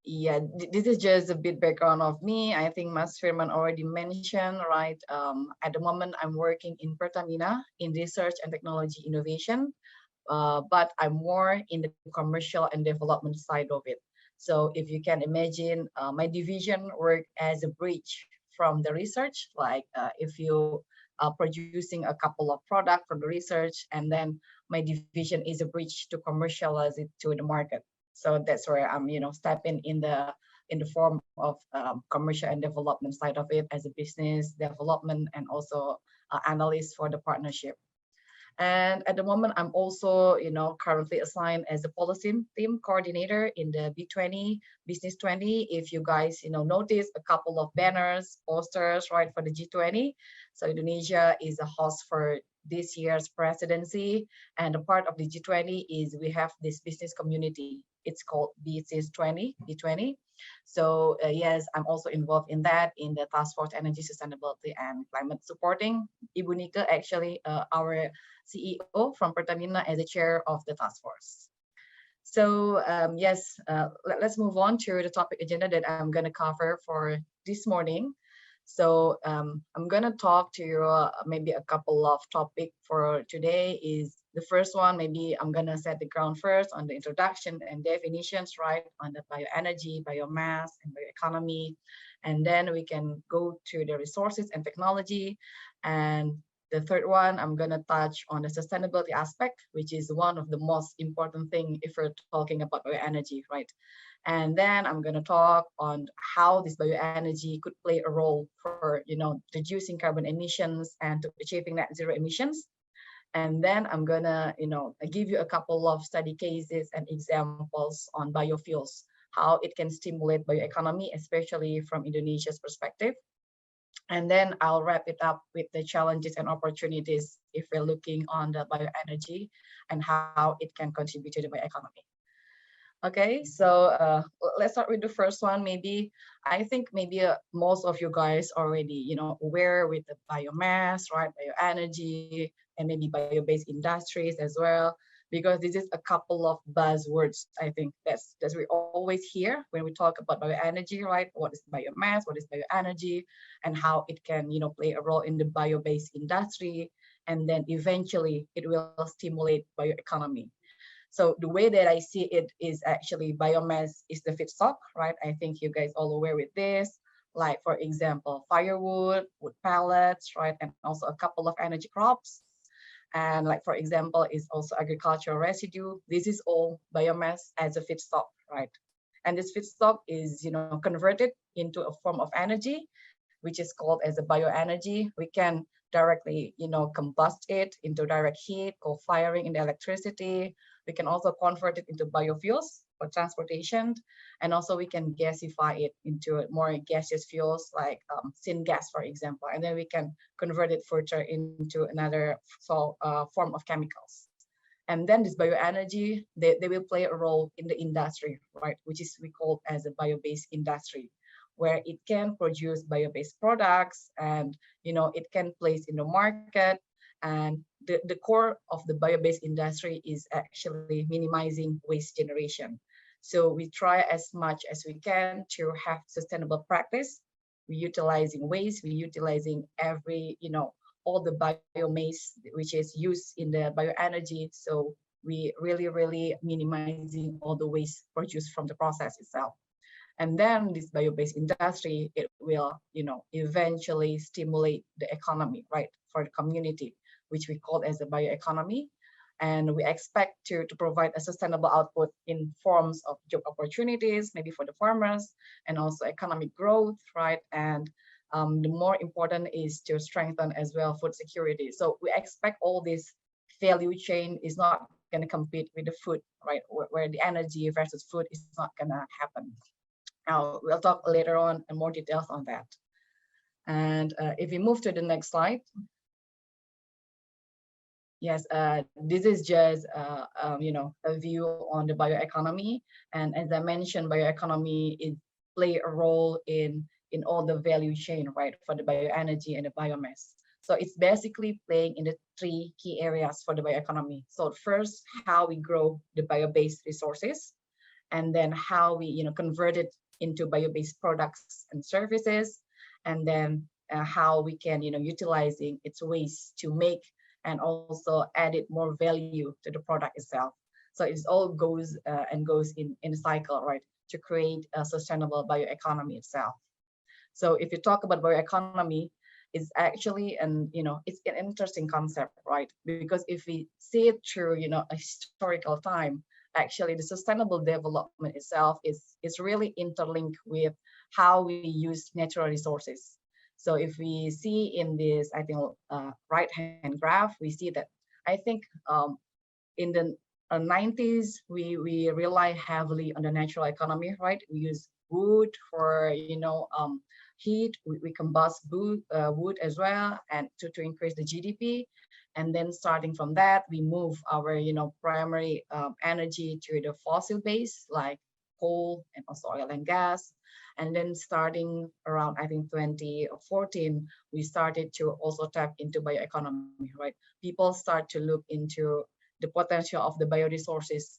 Yeah, this is just a bit background of me. I think Mas Firman already mentioned, right? At the moment, I'm working in Pertamina in research and technology innovation, but I'm more in the commercial and development side of it. So if you can imagine, my division work as a bridge from the research, like if you are producing a couple of products from the research, and then my division is a bridge to commercialize it to the market. So that's where I'm, stepping in the form of commercial and development side of it as a business development and also analyst for the partnership. And at the moment, I'm also, currently assigned as a policy team coordinator in the B20 Business 20. If you guys, notice a couple of banners, posters, right, for the G20. So Indonesia is a host for this year's presidency, and a part of the G20 is we have this business community. It's called B20, B20. So yes, I'm also involved in that in the Task Force Energy Sustainability and Climate Supporting. Ibu Nika actually our CEO from Pertamina as the chair of the task force. So yes, let's move on to the topic agenda that I'm going to cover for this morning. So I'm going to talk to you maybe a couple of topics for today. Is the first one, maybe I'm going to set the ground first on the introduction and definitions, right, on the bioenergy, biomass, and bioeconomy. And then we can go to the resources and technology. And the third one, I'm going to touch on the sustainability aspect, which is one of the most important thing if we're talking about bioenergy, right? And then I'm going to talk on how this bioenergy could play a role for, reducing carbon emissions and to achieving net zero emissions. And then I'm going to, give you a couple of study cases and examples on biofuels, how it can stimulate bioeconomy, especially from Indonesia's perspective. And then I'll wrap it up with the challenges and opportunities if we're looking on the bioenergy and how it can contribute to the bioeconomy. Okay, so let's start with the first one. Maybe I think maybe most of you guys already, aware with the biomass, right? Bioenergy and maybe bio-based industries as well, because this is a couple of buzzwords. I think that's we always hear when we talk about bioenergy, right? What is biomass? What is bioenergy? And how it can, play a role in the bio-based industry, and then eventually it will stimulate bioeconomy. So the way that I see it is actually biomass is the feedstock, right? I think you guys all aware with this. Like for example, firewood, wood pellets, right? And also a couple of energy crops. And like, for example, is also agricultural residue. This is all biomass as a feedstock, right? And this feedstock is, converted into a form of energy, which is called as a bioenergy. We can directly, combust it into direct heat, co-firing in the electricity. We can also convert it into biofuels for transportation. And also we can gasify it into more gaseous fuels like syngas, for example. And then we can convert it further into another form of chemicals. And then this bioenergy, they will play a role in the industry, right? Which is we call as a bio-based industry, where it can produce bio-based products and, it can place in the market. And the core of the bio-based industry is actually minimizing waste generation. So we try as much as we can to have sustainable practice. We're utilizing waste, we're utilizing every, all the biomass which is used in the bioenergy. So we really minimizing all the waste produced from the process itself. And then this bio-based industry, it will, eventually stimulate the economy, right, for the community, which we call as a bioeconomy. And we expect to provide a sustainable output in forms of job opportunities, maybe for the farmers, and also economic growth, right? And the more important is to strengthen as well food security. So we expect all this value chain is not going to compete with the food, right? Where the energy versus food is not going to happen. Now, we'll talk later on and more details on that. And if we move to the next slide. Yes, this is just, a view on the bioeconomy. And as I mentioned, bioeconomy is play a role in all the value chain, right, for the bioenergy and the biomass. So it's basically playing in the three key areas for the bioeconomy. So first, how we grow the bio-based resources. and then how we convert it into bio-based products and services, and then how we can utilizing its waste to make and also added more value to the product itself. So it all goes and goes in a cycle, right, to create a sustainable bioeconomy itself. So if you talk about bioeconomy, it's actually it's an interesting concept, right? Because if we see it through a historical time, actually the sustainable development itself is really interlinked with how we use natural resources. So if we see in this, I think right hand graph, we see that I think in the 90s we rely heavily on the natural economy, right? We use wood for heat. We combust wood as well, and to increase the GDP. And then starting from that, we move our primary energy to the fossil base like coal and also oil and gas. And then starting around, I think 2014, we started to also tap into bioeconomy, right? People start to look into the potential of the bioresources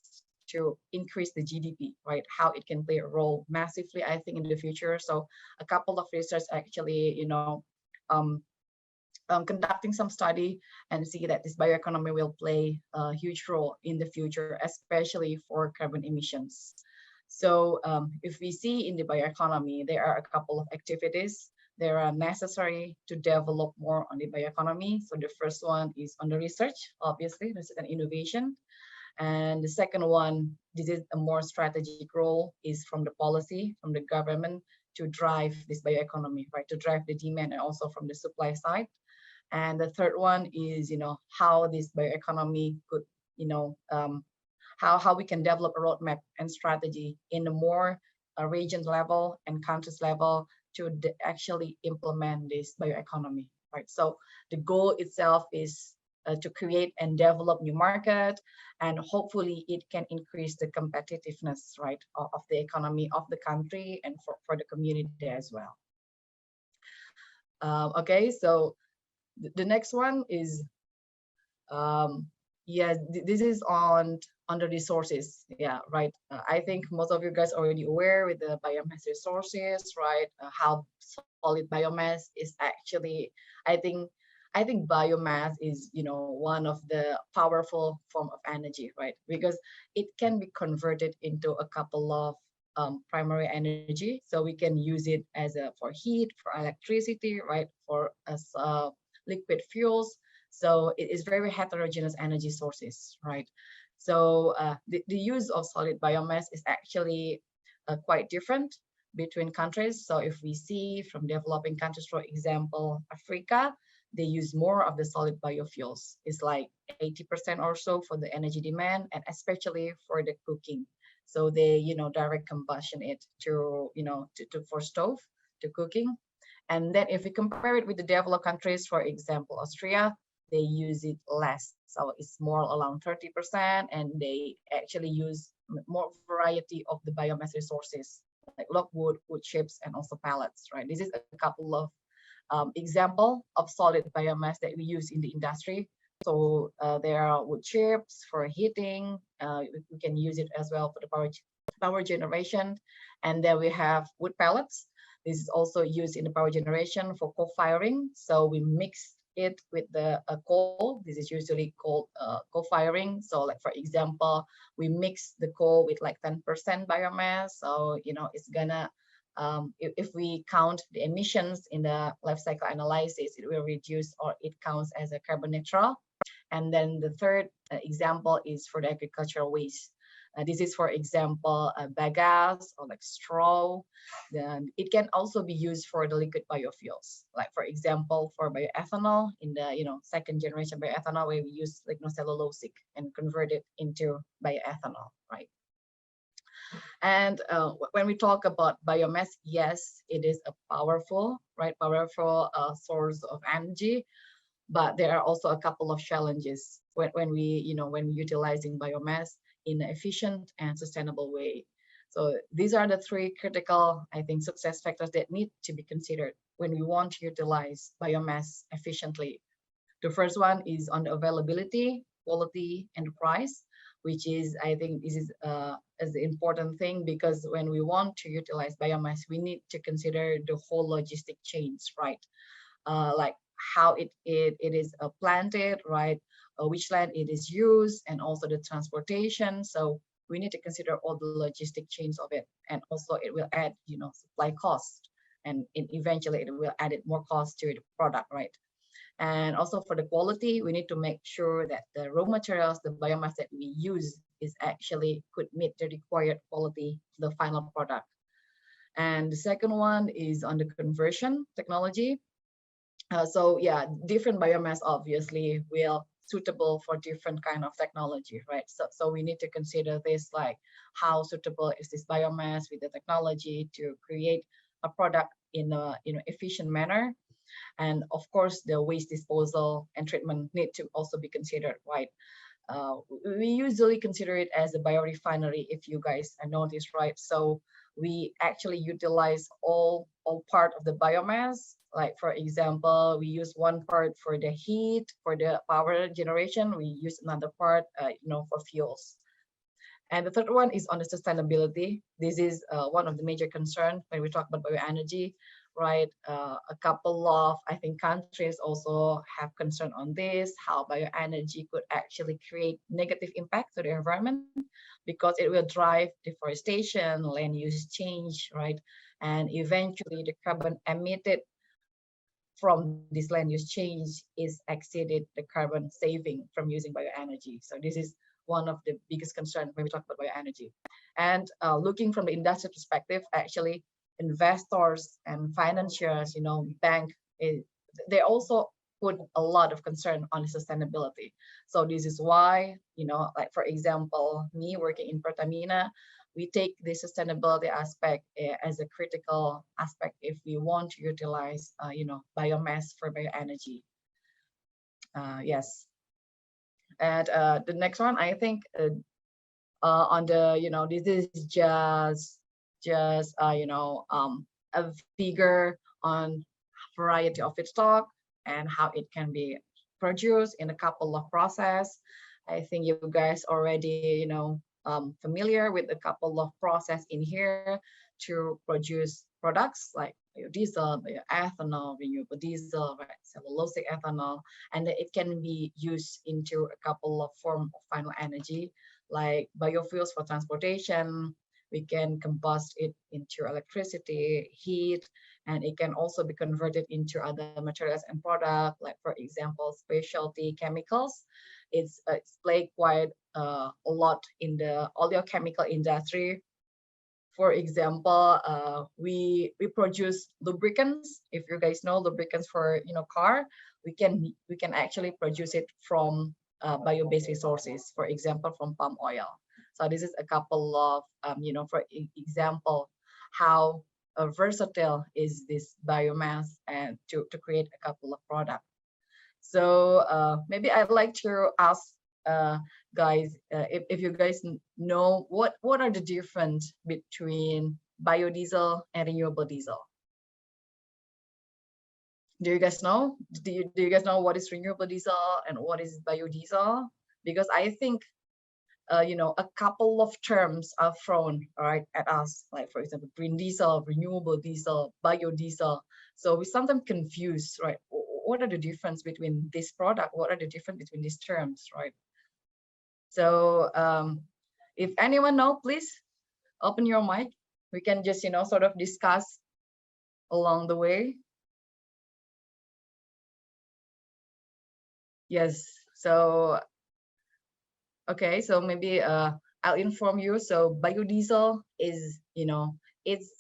to increase the GDP, right? How it can play a role massively, I think, in the future. So a couple of research actually, um, conducting some study and see that this bioeconomy will play a huge role in the future, especially for carbon emissions. So if we see in the bioeconomy, there are a couple of activities that are necessary to develop more on the bioeconomy. So the first one is on the research, obviously, research and innovation. And the second one, this is a more strategic role, is from the policy, from the government to drive this bioeconomy, right? To drive the demand and also from the supply side. And the third one is, how this bioeconomy could, how we can develop a roadmap and strategy in a more region level and countries level to actually implement this bioeconomy, right? So the goal itself is to create and develop new market, and hopefully it can increase the competitiveness, right, of the economy of the country and for the community as well. Okay, so the next one is yeah, this is on the resources. Yeah, right. I think most of you guys already aware with the biomass resources, right? How solid biomass is actually, I think biomass is, one of the powerful form of energy, right? Because it can be converted into a couple of primary energy. So we can use it as for heat, for electricity, right? For as liquid fuels. So it is very heterogeneous energy sources, right? So the use of solid biomass is actually quite different between countries. So if we see from developing countries, for example, Africa, they use more of the solid biofuels. It's like 80% or so for the energy demand, and especially for the cooking. So they, direct combustion it to, for stove, to cooking. And then if we compare it with the developed countries, for example, Austria, they use it less. So it's more around 30%, and they actually use more variety of the biomass resources like log wood, wood chips, and also pellets, right? This is a couple of example of solid biomass that we use in the industry. So there are wood chips for heating. We can use it as well for the power generation. And then we have wood pellets. This is also used in the power generation for co-firing. So we mix it with the coal. This is usually called co-firing. So like, for example, we mix the coal with like 10% biomass. So, it's gonna, if we count the emissions in the life cycle analysis, it will reduce, or it counts as a carbon neutral. And then the third example is for the agricultural waste. This is, for example, bagasse or like straw. Then it can also be used for the liquid biofuels, like for example, for bioethanol in the second generation bioethanol, where we use lignocellulosic and convert it into bioethanol, right? And when we talk about biomass, yes, it is a powerful source of energy, but there are also a couple of challenges when we utilizing biomass in an efficient and sustainable way. So these are the three critical, I think, success factors that need to be considered when we want to utilize biomass efficiently. The first one is on the availability, quality, and the price. which is, I think this is as the important thing, because when we want to utilize biomass, we need to consider the whole logistic chains, right? Like how it is planted, right? Which land it is used, and also the transportation. So we need to consider all the logistic chains of it, and also it will add, supply cost, and eventually it will add more cost to the product, right? And also for the quality, we need to make sure that the raw materials, the biomass that we use, is actually could meet the required quality of the final product. And the second one is on the conversion technology. So yeah, different biomass obviously will suitable for different kind of technology, right? So we need to consider this, like how suitable is this biomass with the technology to create a product in a efficient manner. And of course, the waste disposal and treatment need to also be considered, right? We usually consider it as a biorefinery, if you guys notice, right? So we actually utilize all part of the biomass. Like for example, we use one part for the heat, for the power generation. We use another part, for fuels. And the third one is on the sustainability. This is one of the major concerns when we talk about bioenergy, right? A couple of, I think, countries also have concern on this, how bioenergy could actually create negative impact to the environment, because it will drive deforestation, land use change, right? And eventually the carbon emitted from this land use change is exceeded the carbon saving from using bioenergy. So this is one of the biggest concerns when we talk about bioenergy. And looking from the industry perspective, actually, investors and financiers, bank, they also put a lot of concern on sustainability. So this is why, like for example, me working in Pertamina, we take the sustainability aspect as a critical aspect if we want to utilize, biomass for bioenergy. Yes. And the next one, I think, on the, this is just a figure on variety of feedstock and how it can be produced in a couple of process. I think you guys already, familiar with a couple of process in here to produce products like biodiesel, bioethanol, renewable diesel, right, cellulosic ethanol, and it can be used into a couple of forms of final energy, like biofuels for transportation. We can combust it into electricity, heat, and it can also be converted into other materials and products, like for example, specialty chemicals. It's played quite a lot in the oleochemical industry. For example, we produce lubricants. If you guys know lubricants for car, we can actually produce it from bio-based resources. For example, from palm oil. So this is a couple of for example, how versatile is this biomass, and to create a couple of products. So maybe I'd like to ask guys, if you guys know what are the difference between biodiesel and renewable diesel. Do you guys know? Do you guys know what is renewable diesel and what is biodiesel? Because I think a couple of terms are thrown right at us, like for example, green diesel, renewable diesel, biodiesel. So we sometimes confuse, right? What are the difference between this product? What are the difference between these terms, right? So if anyone know, please open your mic. We can just, sort of discuss along the way. Yes, so, okay, so maybe I'll inform you. So biodiesel is, it's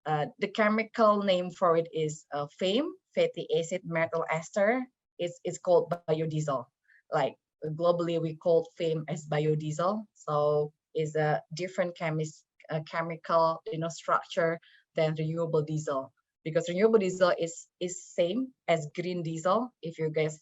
the chemical name for it is FAME, fatty acid methyl ester. It's called biodiesel. Like globally, we call FAME as biodiesel. So it's a different chemical, structure than renewable diesel, because renewable diesel is same as green diesel. If you guys,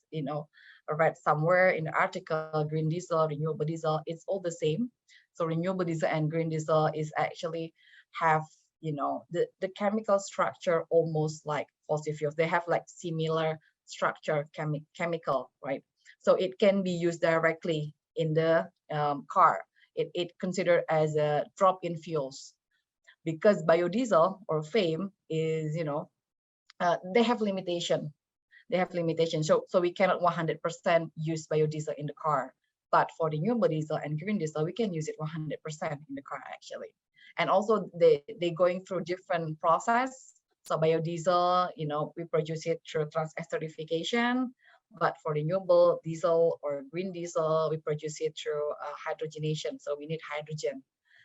read somewhere in the article, green diesel, renewable diesel, it's all the same. So renewable diesel and green diesel is actually have, the chemical structure almost like fossil fuels. They have like similar structure chemical, right? So it can be used directly in the car. It considered as a drop-in fuels, because biodiesel or FAME is, they have limitation. So we cannot 100% use biodiesel in the car. But for renewable diesel and green diesel, we can use it 100% in the car actually. And also they going through different process. So biodiesel, we produce it through trans-esterification. But for renewable diesel or green diesel, we produce it through hydrogenation. So we need hydrogen.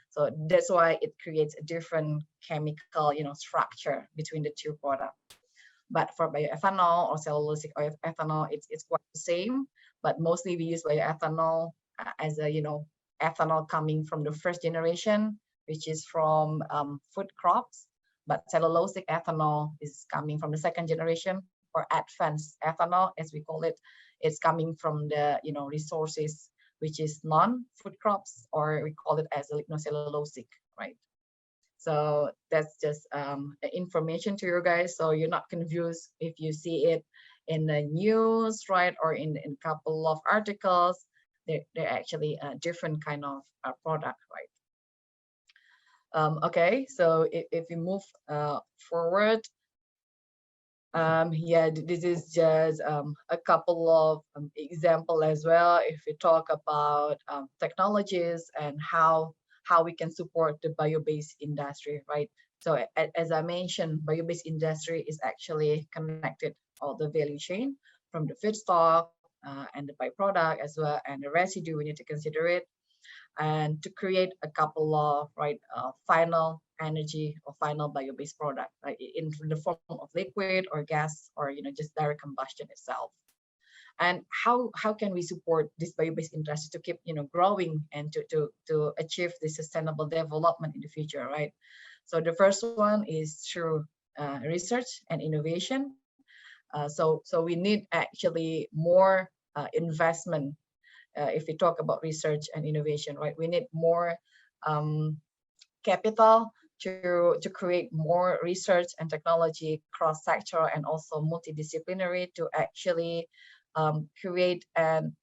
So that's why it creates a different chemical, structure between the two products. But for bioethanol or cellulosic oil ethanol, it's quite the same. But mostly we use bioethanol as a, ethanol coming from the first generation, which is from food crops. But cellulosic ethanol is coming from the second generation, or advanced ethanol, as we call it. It's coming from the, resources, which is non-food crops, or we call it as a lignocellulosic, right? So that's just information to you guys, so you're not confused if you see it in the news, right, or in a couple of articles. They're actually a different kind of product, right? Okay, so if we move forward, yeah, this is just a couple of example as well. If we talk about technologies and how we can support the bio-based industry, right? So as I mentioned, bio-based industry is actually connected all the value chain, from the feedstock and the byproduct as well, and the residue, we need to consider it, and to create a couple of final energy or final bio-based product, right, in the form of liquid or gas, or just direct combustion itself. And how can we support this bio-based industry to keep growing and to achieve the sustainable development in the future, right? So the first one is through research and innovation. So we need actually more investment if we talk about research and innovation, right? We need more capital to create more research and technology cross-sectoral and also multidisciplinary to actually create and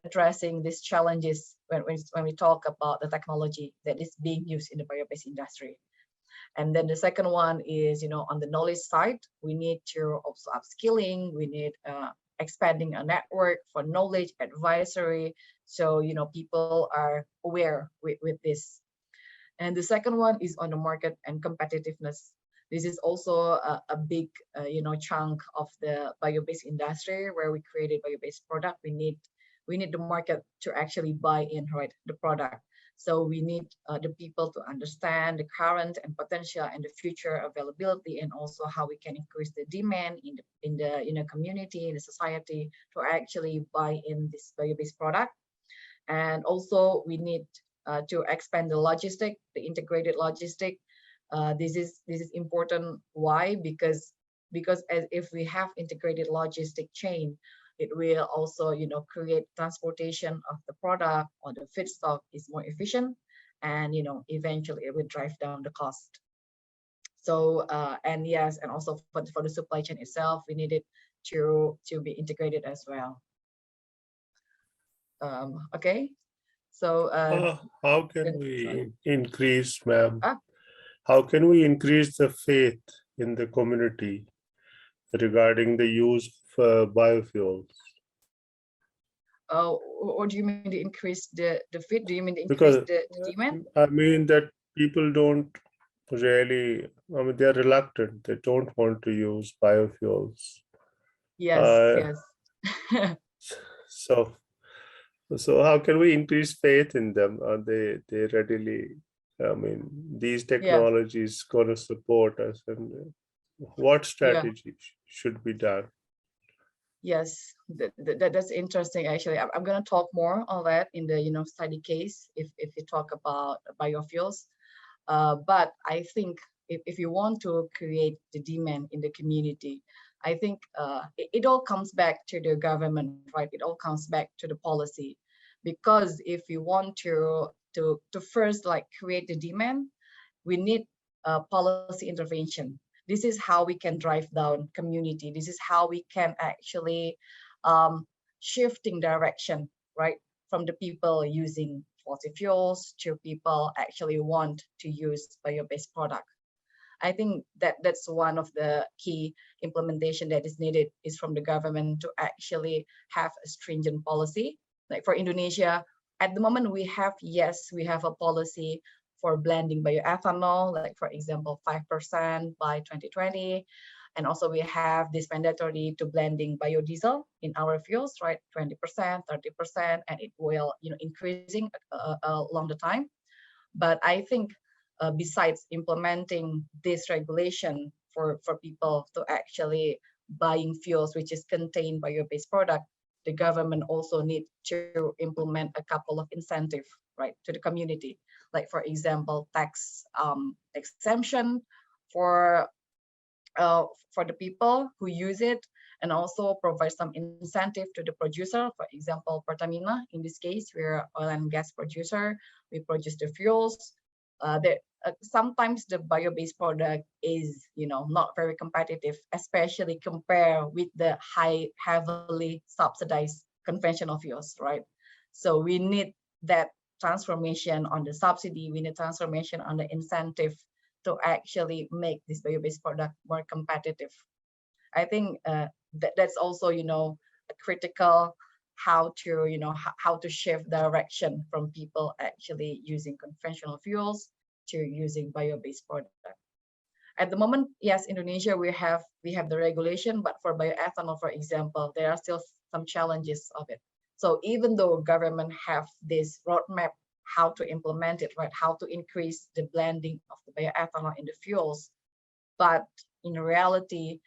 addressing these challenges when we talk about the technology that is being used in the bio-based industry. And then the second one is, on the knowledge side, we need to also upskilling, we need expanding a network for knowledge advisory, so people are aware with this. And the second one is on the market and competitiveness. This is also a big chunk of the bio-based industry, where we created bio-based product. We need the market to actually buy in, right, the product. So we need the people to understand the current and potential and the future availability, and also how we can increase the demand in the community, in the society, to actually buy in this bio-based product. And also we need to expand the logistic, the integrated logistic. This is important. Why? Because as if we have integrated logistic chain, it will also create transportation of the product or the feedstock is more efficient, and eventually it will drive down the cost. So and yes, and also for the supply chain itself, we need it to be integrated as well. Okay, so how can we increase, ma'am? How can we increase the faith in the community regarding the use of biofuels? Or do you mean to increase the fit? Do you mean to increase the demand? I mean that people don't really, they're reluctant. They don't want to use biofuels. Yes, yes. So how can we increase faith in them? They readily, these technologies going to support us, and what strategy should be done? Yes, that's interesting. Actually, I'm going to talk more on that in the study case if you talk about biofuels. But I think if you want to create the demand in the community, I think it all comes back to the government, right? It all comes back to the policy, because if you want to first create the demand, we need policy intervention. This is how we can drive down community. This is how we can actually shifting direction, right? from the people using fossil fuels to people actually want to use bio-based product. I think that that's one of the key implementation that is needed is from the government to actually have a stringent policy. Like for Indonesia, at the moment we have a policy for blending bioethanol, like for example 5% by 2020. And also we have this mandatory to blending biodiesel in our fuels, right? 20%, 30%, and it will increasing along the time. But I think besides implementing this regulation for people to actually buying fuels which is contained bio-based product, the government also need to implement a couple of incentive, right, to the community. Like for example, tax exemption for the people who use it, and also provide some incentive to the producer. For example, Pertamina, in this case, we're an oil and gas producer. We produce the fuels. Sometimes the bio-based product is, not very competitive, especially compared with the heavily subsidized conventional fuels, right? So we need that transformation on the subsidy. We need transformation on the incentive to actually make this bio-based product more competitive. I think that's also, a critical how to shift direction from people actually using conventional fuels to using bio-based product. At the moment, yes, Indonesia, we have the regulation, but for bioethanol, for example, there are still some challenges of it. So even though government have this roadmap how to implement it, right, how to increase the blending of the bioethanol in the fuels, but in reality,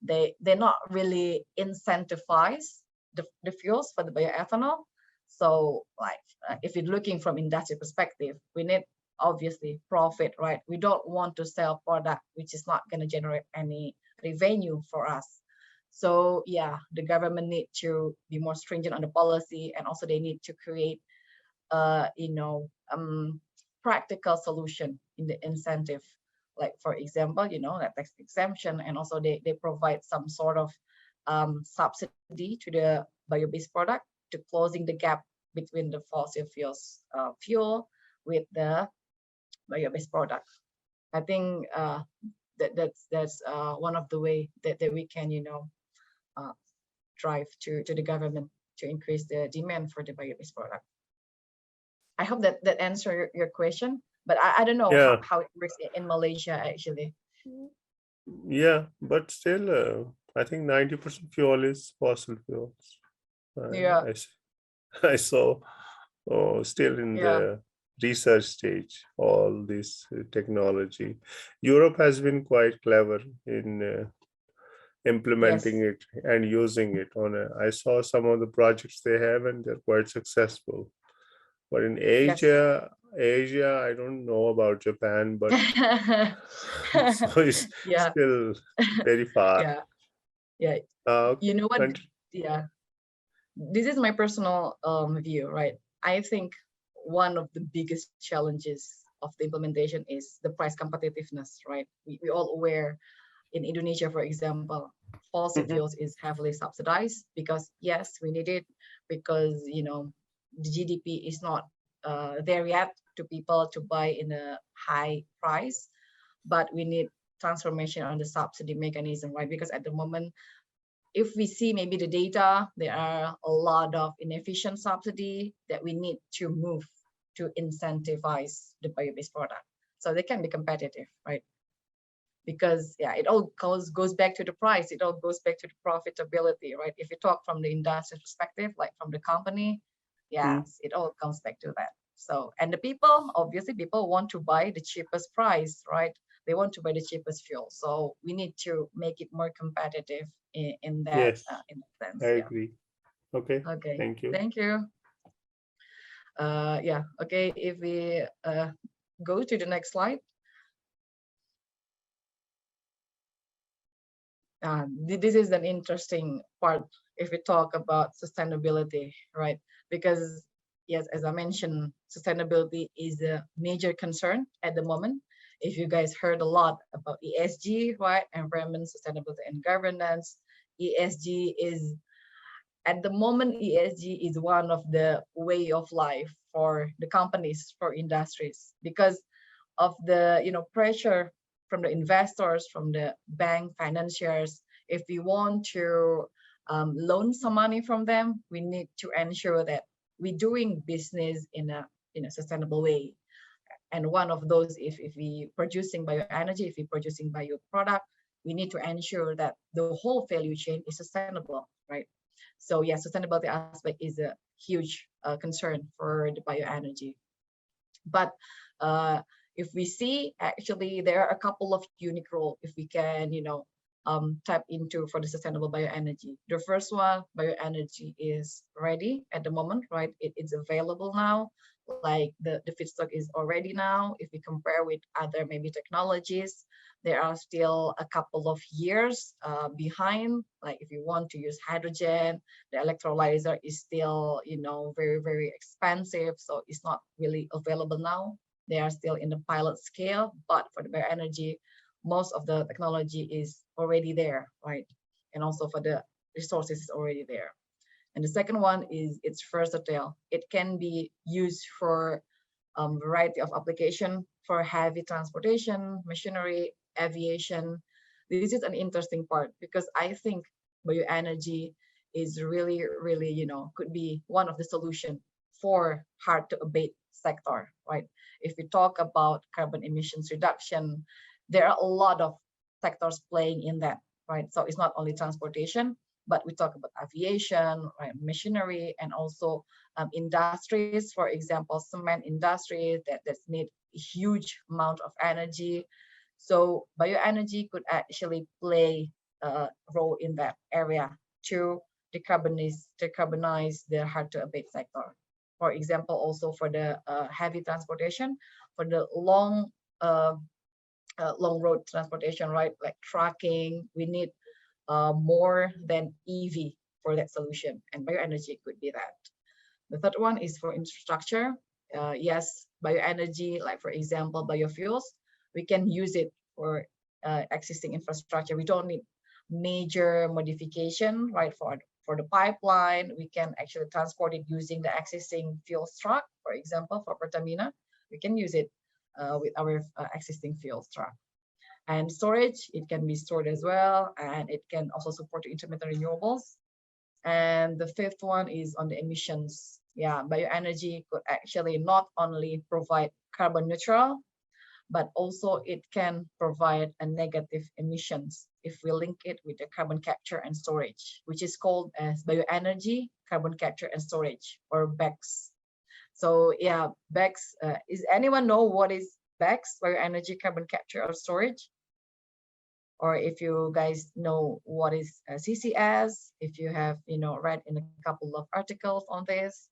they're not really incentivize the fuels for the bioethanol. So like if you're looking from industry perspective, we need obviously profit, right? We don't want to sell product which is not going to generate any revenue for us. So yeah, the government need to be more stringent on the policy, and also they need to create practical solution in the incentive. Like for example, that tax exemption, and also they provide some sort of subsidy to the bio-based product to closing the gap between the fossil fuels fuel with the bio-based product. I think that's one of the way that we can drive to the government to increase the demand for the bio-based product. I hope that answer your question, but I don't know how it works in Malaysia actually. Yeah, but still, I think 90% fuel is fossil fuels. Yeah, I saw still in the research stage, all this technology. Europe has been quite clever in implementing it and using it I saw some of the projects they have, and they're quite successful. But in Asia, I don't know about Japan, but so it's still very far. You know what? This is my personal view, right? I think one of the biggest challenges of the implementation is the price competitiveness, right? We all aware in Indonesia, for example, fossil fuels is heavily subsidized because yes, we need it because the GDP is not there yet to people to buy in a high price, but we need transformation on the subsidy mechanism, right? Because at the moment, if we see maybe the data, there are a lot of inefficient subsidy that we need to move to incentivize the bio-based product so they can be competitive, right? Because it all goes back to the price. It all goes back to the profitability, right? If you talk from the industry perspective, like from the company, it all comes back to that. So, and the people, obviously people want to buy the cheapest price, right? They want to buy the cheapest fuel. So we need to make it more competitive in that sense. I agree. Okay. Thank you. Thank you. Okay, if we go to the next slide. This is an interesting part if we talk about sustainability, right? Because yes, as I mentioned, sustainability is a major concern at the moment. If you guys heard a lot about ESG, right? Environment, sustainability, and governance. ESG is at the moment, ESG is one of the way of life for the companies, for industries, because of the pressure from the investors, from the bank financiers. If we want to loan some money from them, we need to ensure that we're doing business in a sustainable way. And one of those, if we producing bioenergy, if we're producing bio product, we need to ensure that the whole value chain is sustainable, right? So yeah, sustainability aspect is a huge concern for the bioenergy. But if we see, actually there are a couple of unique roles if we can tap into for the sustainable bioenergy. The first one, bioenergy is ready at the moment, right? It's available now, like the feedstock is already now. If we compare with other maybe technologies, there are still a couple of years behind. Like if you want to use hydrogen, the electrolyzer is still very, very expensive, so it's not really available now. They are still in the pilot scale, but for the bioenergy, most of the technology is already there, right? And also for the resources is already there. And the second one is it's versatile. It can be used for a variety of application, for heavy transportation, machinery, aviation. This is an interesting part because I think bioenergy is really, really, could be one of the solution for hard to abate sector, right? If we talk about carbon emissions reduction, there are a lot of sectors playing in that, right? So it's not only transportation, but we talk about aviation, right, machinery, and also industries, for example, cement industry that need a huge amount of energy. So bioenergy could actually play a role in that area to decarbonize the hard to abate sector. For example, also for the heavy transportation, for the long road transportation, right? Like trucking, we need more than EV for that solution, and bioenergy could be that. The third one is for infrastructure. Yes, bioenergy, like for example, biofuels, we can use it for existing infrastructure. We don't need major modification, right? For the pipeline, we can actually transport it using the existing fuel truck, for example, for Pertamina, we can use it with our existing fuel truck. And storage, it can be stored as well, and it can also support intermittent renewables. And the fifth one is on the emissions. Yeah, bioenergy could actually not only provide carbon neutral, but also it can provide a negative emissions if we link it with the carbon capture and storage, which is called as bioenergy carbon capture and storage, or BECCS. So yeah, BECCS, is anyone know what is BECCS, bioenergy carbon capture or storage? Or if you guys know what is CCS, if you have read in a couple of articles on this.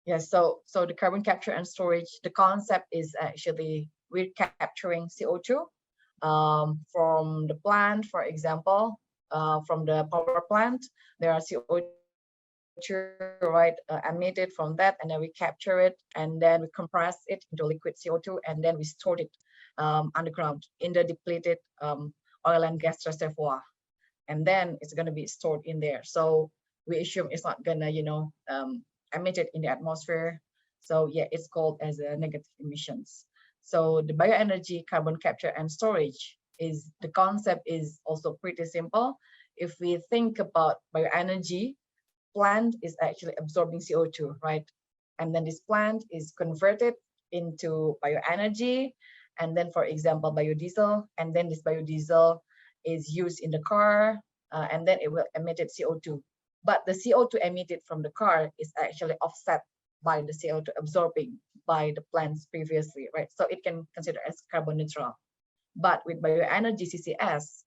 Yes, so the carbon capture and storage, the concept is actually we're capturing CO2 from the plant, for example, from the power plant. There are CO2 emitted from that, and then we capture it, and then we compress it into liquid CO2, and then we store it underground in the depleted oil and gas reservoir, and then it's going to be stored in there. So we assume it's not gonna emitted in the atmosphere. So yeah, it's called as a negative emissions. So the bioenergy carbon capture and storage is the concept is also pretty simple. If we think about bioenergy, plant is actually absorbing CO2, right? And then this plant is converted into bioenergy, and then for example biodiesel, and then this biodiesel is used in the car, and then it will emit CO2. But the CO2 emitted from the car is actually offset by the CO2 absorbing by the plants previously, right? So it can consider as carbon neutral. But with bioenergy CCS,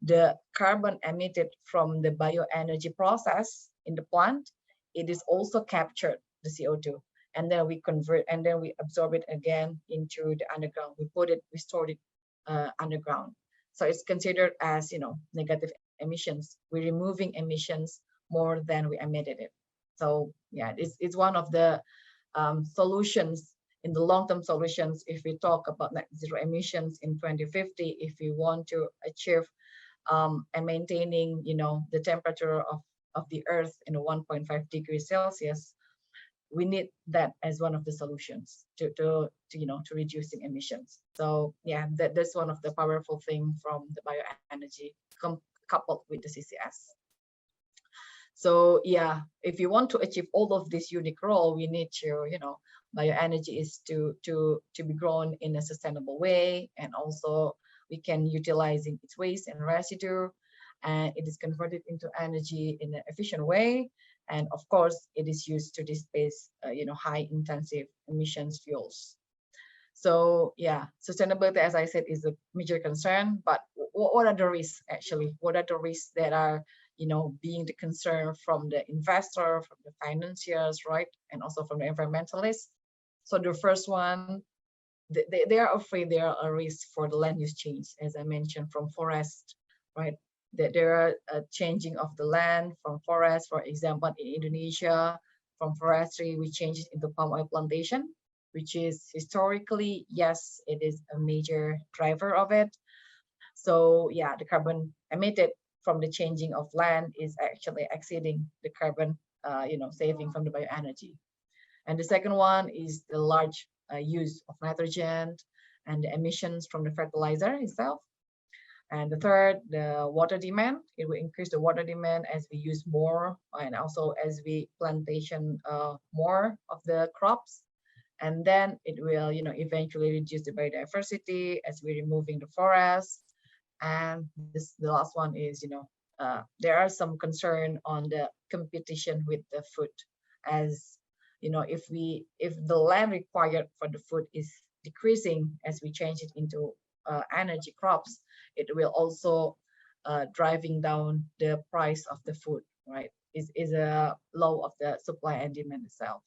the carbon emitted from the bioenergy process in the plant, it is also captured, the CO2, and then we convert, and then we absorb it again into the underground. We stored it underground. So it's considered as negative emissions. We're removing emissions more than we emitted it. So yeah, it's one of the solutions in the long-term solutions. If we talk about net zero emissions in 2050, if we want to achieve and maintaining, the temperature of the Earth in a 1.5 degrees Celsius, we need that as one of the solutions to reducing emissions. So yeah, that's one of the powerful thing from the bioenergy coupled with the CCS. So yeah, if you want to achieve all of this unique role, we need to, bioenergy is to be grown in a sustainable way, and also we can utilizing its waste and residue, and it is converted into energy in an efficient way. And of course, it is used to displace, high intensive emissions fuels. So yeah, sustainability, as I said, is a major concern. But what are the risks actually? What are the risks that are, being the concern from the investor, from the financiers, right, and also from the environmentalists? So the first one, they are afraid there are a risk for the land use change, as I mentioned, from forest, right? That there are a changing of the land from forest, for example, in Indonesia, from forestry, we change it into palm oil plantation, which is historically, yes, it is a major driver of it. So yeah, the carbon emitted from the changing of land is actually exceeding the carbon, saving from the bioenergy. And the second one is the large use of nitrogen and the emissions from the fertilizer itself. And the third, the water demand. It will increase the water demand as we use more, and also as we plantation more of the crops. And then it will, eventually reduce the biodiversity as we're removing the forest. And the last one is, there are some concern on the competition with the food, as if the land required for the food is decreasing as we change it into energy crops, it will also driving down the price of the food, right? Is a law of the supply and demand itself.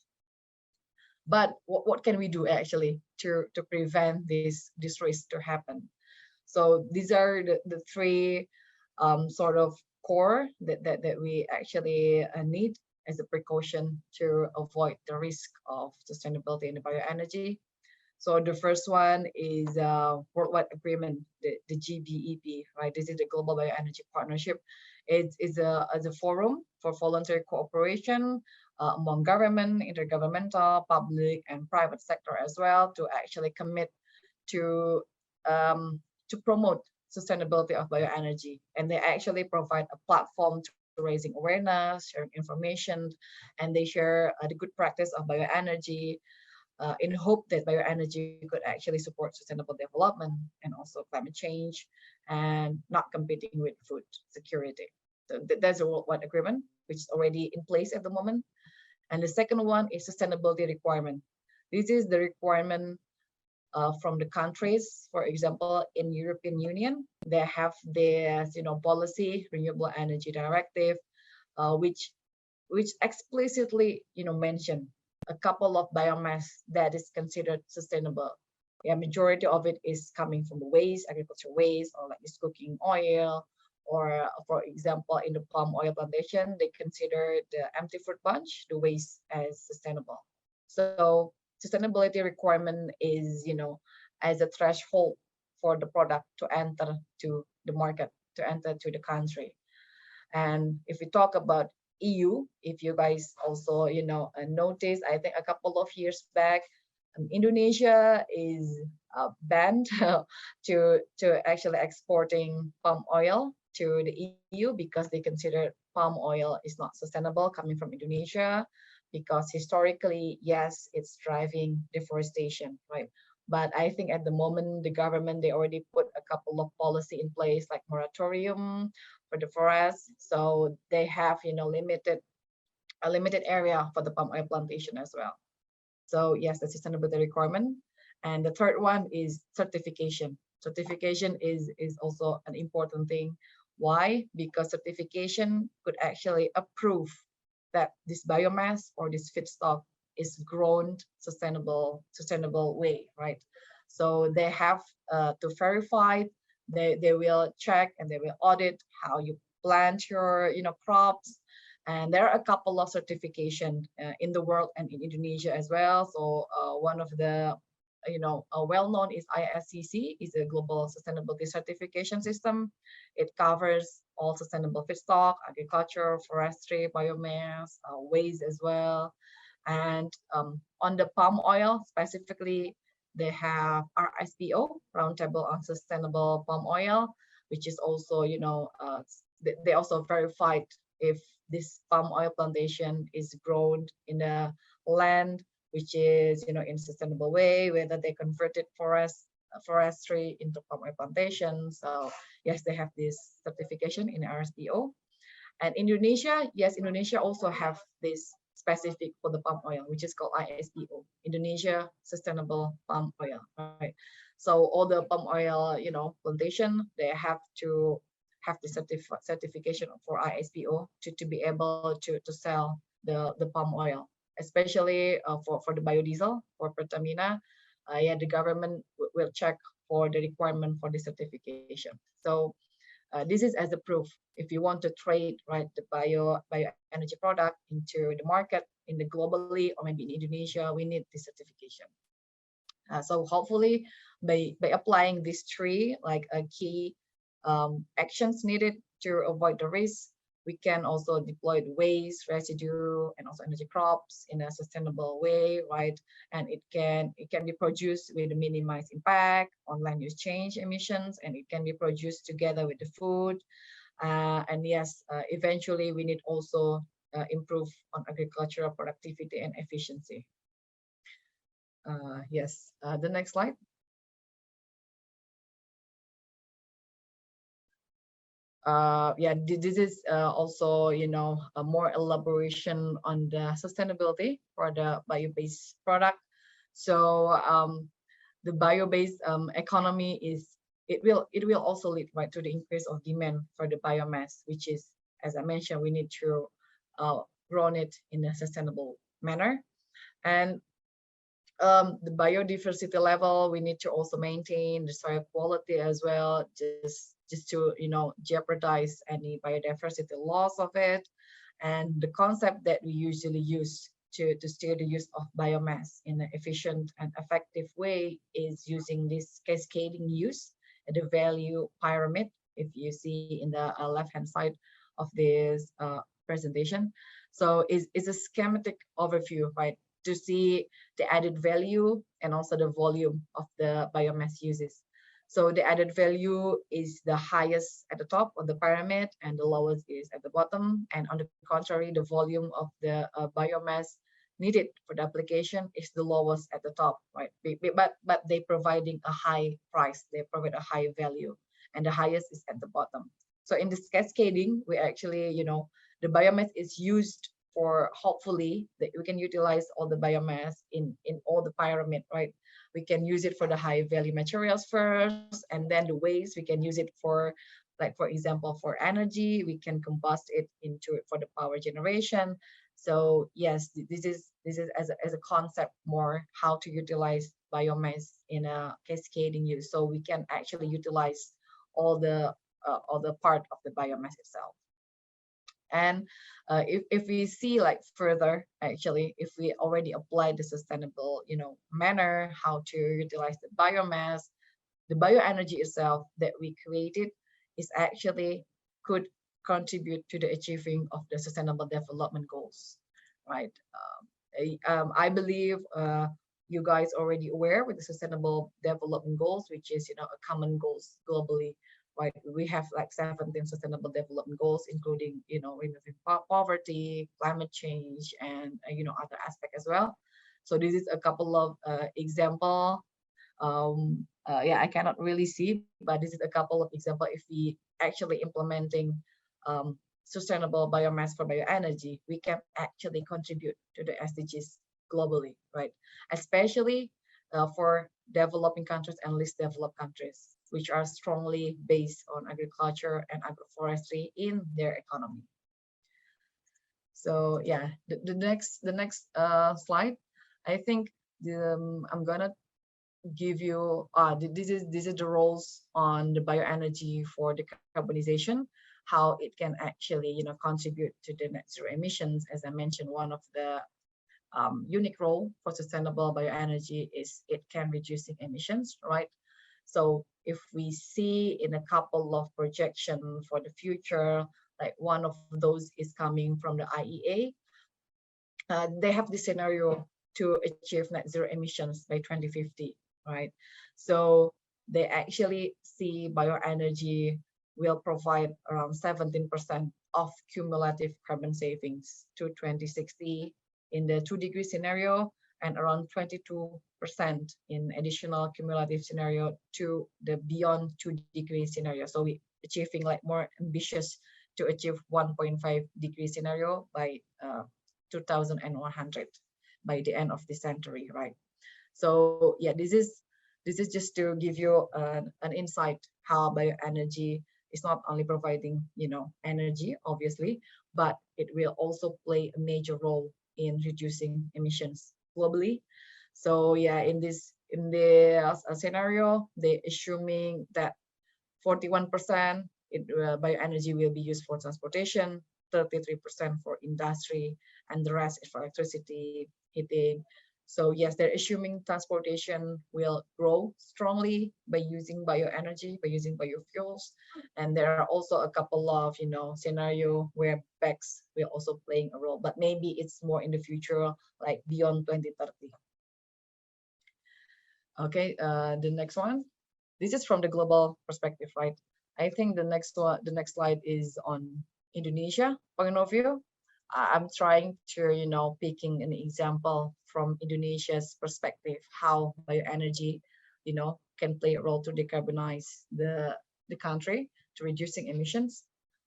But what can we do actually to prevent this risk to happen? So these are the three sort of core that we actually need as a precaution to avoid the risk of sustainability in the bioenergy. So the first one is worldwide agreement, the GBEP, right? This is the Global Bioenergy Partnership. It is a forum for voluntary cooperation among government, intergovernmental, public, and private sector as well, to actually commit to promote sustainability of bioenergy. And they actually provide a platform to raising awareness, sharing information, and they share the good practice of bioenergy, in hope that bioenergy could actually support sustainable development and also climate change, and not competing with food security. So that's a worldwide agreement, which is already in place at the moment. And the second one is sustainability requirement. This is the requirement from the countries. For example, in European Union, they have their policy, renewable energy directive, which explicitly mention a couple of biomass that is considered sustainable. Yeah, majority of it is coming from the waste, agricultural waste, or like this cooking oil, or for example, in the palm oil plantation, they consider the empty fruit bunch, the waste, as sustainable. So sustainability requirement is, as a threshold for the product to enter to the market, to enter to the country. And if we talk about EU, if you guys also, notice, I think a couple of years back, Indonesia is banned to actually exporting palm oil to the EU because they consider palm oil is not sustainable coming from Indonesia, because historically, yes, it's driving deforestation, right? But I think at the moment, the government, they already put a couple of policy in place, like moratorium for the forest. So they have, a limited area for the palm oil plantation as well. So yes, the sustainability requirement. And the third one is certification. Certification is also an important thing. Why? Because certification could actually approve that this biomass or this feedstock is grown sustainable way, right? So they have to verify. They will check and they will audit how you plant your crops. And there are a couple of certification in the world and in Indonesia as well. So one of the well known is ISCC, is a global sustainability certification system. It covers all sustainable feedstock, agriculture, forestry, biomass, waste as well. And on the palm oil specifically, they have RSPO, Roundtable on Sustainable Palm Oil, which is also, they also verified if this palm oil plantation is grown in a land which is, in sustainable way, whether they converted forestry into palm oil plantation. So yes, they have this certification in RSPO. And Indonesia, yes, Indonesia also have this specific for the palm oil, which is called ISPO, Indonesia Sustainable Palm Oil, right? So all the palm oil, plantation, they have to have the certification for ISPO to be able to sell the palm oil, especially for the biodiesel for Pertamina. Yeah, the government will check for the requirement for the certification. So this is as a proof. If you want to trade, right, the bioenergy product into the market in the globally or maybe in Indonesia, we need this certification. So hopefully by applying these three like key actions needed to avoid the risk, we can also deploy the waste, residue, and also energy crops in a sustainable way, right? And it can be produced with a minimized impact on land use change emissions, and it can be produced together with the food. And yes, eventually we need also improve on agricultural productivity and efficiency. Yes, the next slide. Yeah, this is also, a more elaboration on the sustainability for the bio-based product. So the bio-based economy it will also lead right to the increase of demand for the biomass, which is, as I mentioned, we need to grow it in a sustainable manner. And the biodiversity level, we need to also maintain the soil quality as well, just to jeopardize any biodiversity loss of it. And the concept that we usually use to steer the use of biomass in an efficient and effective way is using this cascading use, the value pyramid, if you see in the left hand side of this presentation. So it's a schematic overview, right, to see the added value and also the volume of the biomass uses. So the added value is the highest at the top of the pyramid and the lowest is at the bottom. And on the contrary, the volume of the biomass needed for the application is the lowest at the top, right? But they providing a high price, they provide a high value, and the highest is at the bottom. So in this cascading, we actually, the biomass is used for, hopefully that we can utilize all the biomass in all the pyramid, right? We can use it for the high value materials first, and then the waste we can use it for, like for example, for energy. We can combust it into it for the power generation. So yes, this is as a concept more how to utilize biomass in a cascading use, so we can actually utilize all the part of the biomass itself. And if we see like further, actually, if we already apply the sustainable, manner, how to utilize the biomass, the bioenergy itself that we created is actually could contribute to the achieving of the sustainable development goals, right? I believe you guys already aware with the sustainable development goals, which is, a common goals globally. Right, we have like 17 sustainable development goals, including, removing poverty, climate change, and other aspects as well. So this is a couple of example. Yeah, I cannot really see, but this is a couple of example. If we actually implementing sustainable biomass for bioenergy, we can actually contribute to the SDGs globally, right? Especially for developing countries and least developed countries, which are strongly based on agriculture and agroforestry in their economy. So yeah, the next slide, I think I'm gonna give you this is the roles on the bioenergy for decarbonization, how it can actually contribute to the net zero emissions. As I mentioned, one of the unique role for sustainable bioenergy is it can reducing emissions, right? So if we see in a couple of projections for the future, like one of those is coming from the IEA, they have this scenario to achieve net zero emissions by 2050, right? So they actually see bioenergy will provide around 17% of cumulative carbon savings to 2060 in the 2-degree scenario, and around 22% in additional cumulative scenario to the beyond 2-degree scenario. So we achieving like more ambitious to achieve 1.5-degree scenario by 2100 by the end of the century, right? So yeah, this is just to give you an insight how bioenergy is not only providing, energy, obviously, but it will also play a major role in reducing emissions globally. So yeah, in the scenario, they assuming that 41% bioenergy will be used for transportation, 33% for industry, and the rest is for electricity, heating. So yes, they're assuming transportation will grow strongly by using bioenergy, by using biofuels. And there are also a couple of, scenario where BECCS will also playing a role, but maybe it's more in the future, like beyond 2030. Okay, the next one. This is from the global perspective, right? I think the next slide is on Indonesia point of view. I'm trying to, picking an example from Indonesia's perspective, how bioenergy, can play a role to decarbonize the country, to reducing emissions.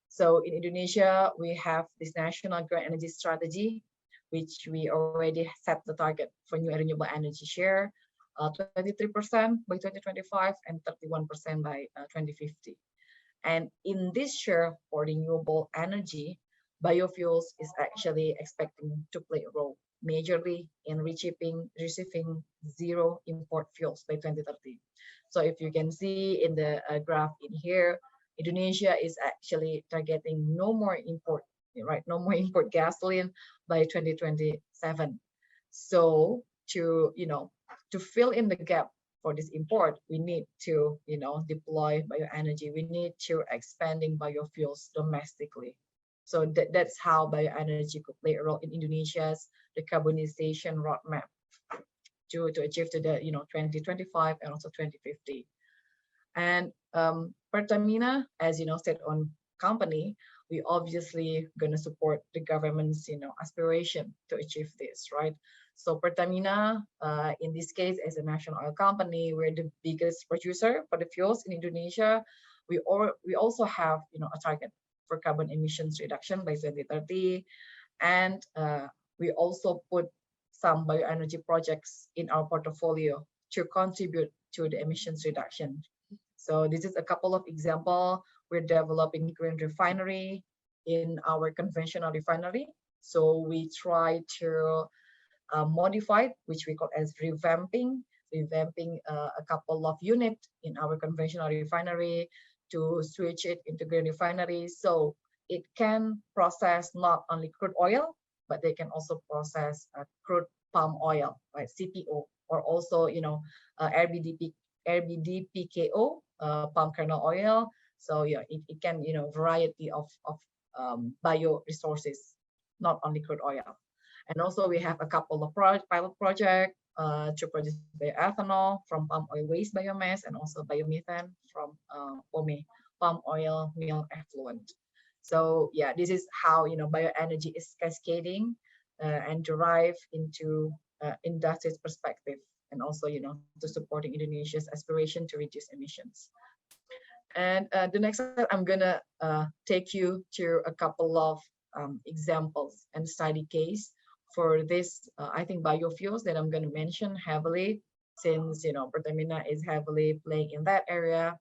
So in Indonesia, we have this national green energy strategy, which we already set the target for new renewable energy share, 23% by 2025 and 31% by 2050. And in this share for renewable energy, biofuels is actually expecting to play a role majorly in receiving zero import fuels by 2030. So if you can see in the graph in here, Indonesia is actually targeting no more import, right? No more import gasoline by 2027. So to fill in the gap for this import, we need to, deploy bioenergy. We need to expanding biofuels domestically. So that's how bioenergy could play a role in Indonesia's decarbonization roadmap to achieve to the 2025 and also 2050. And Pertamina, as state-owned company, we obviously gonna support the government's aspiration to achieve this, right? So Pertamina, in this case, as a national oil company, we're the biggest producer for the fuels in Indonesia. We also have a target for carbon emissions reduction by 2030, and we also put some bioenergy projects in our portfolio to contribute to the emissions reduction. So this is a couple of examples. We're developing green refinery in our conventional refinery. So we try to modify, which we call as revamping a couple of units in our conventional refinery to switch it into green refinery. So it can process not only crude oil, but they can also process crude palm oil, right? CPO, or also RBDPKO, palm kernel oil. So yeah, it can variety of bio resources, not only crude oil. And also we have a couple of pilot projects to produce bioethanol from palm oil waste biomass, and also biomethane from POME, palm oil meal effluent. So yeah, this is how bioenergy is cascading and derive into industry's perspective, and also to supporting Indonesia's aspiration to reduce emissions. And the next slide, I'm gonna take you to a couple of examples and study case for this, I think biofuels that I'm going to mention heavily, since Pertamina is heavily playing in that area.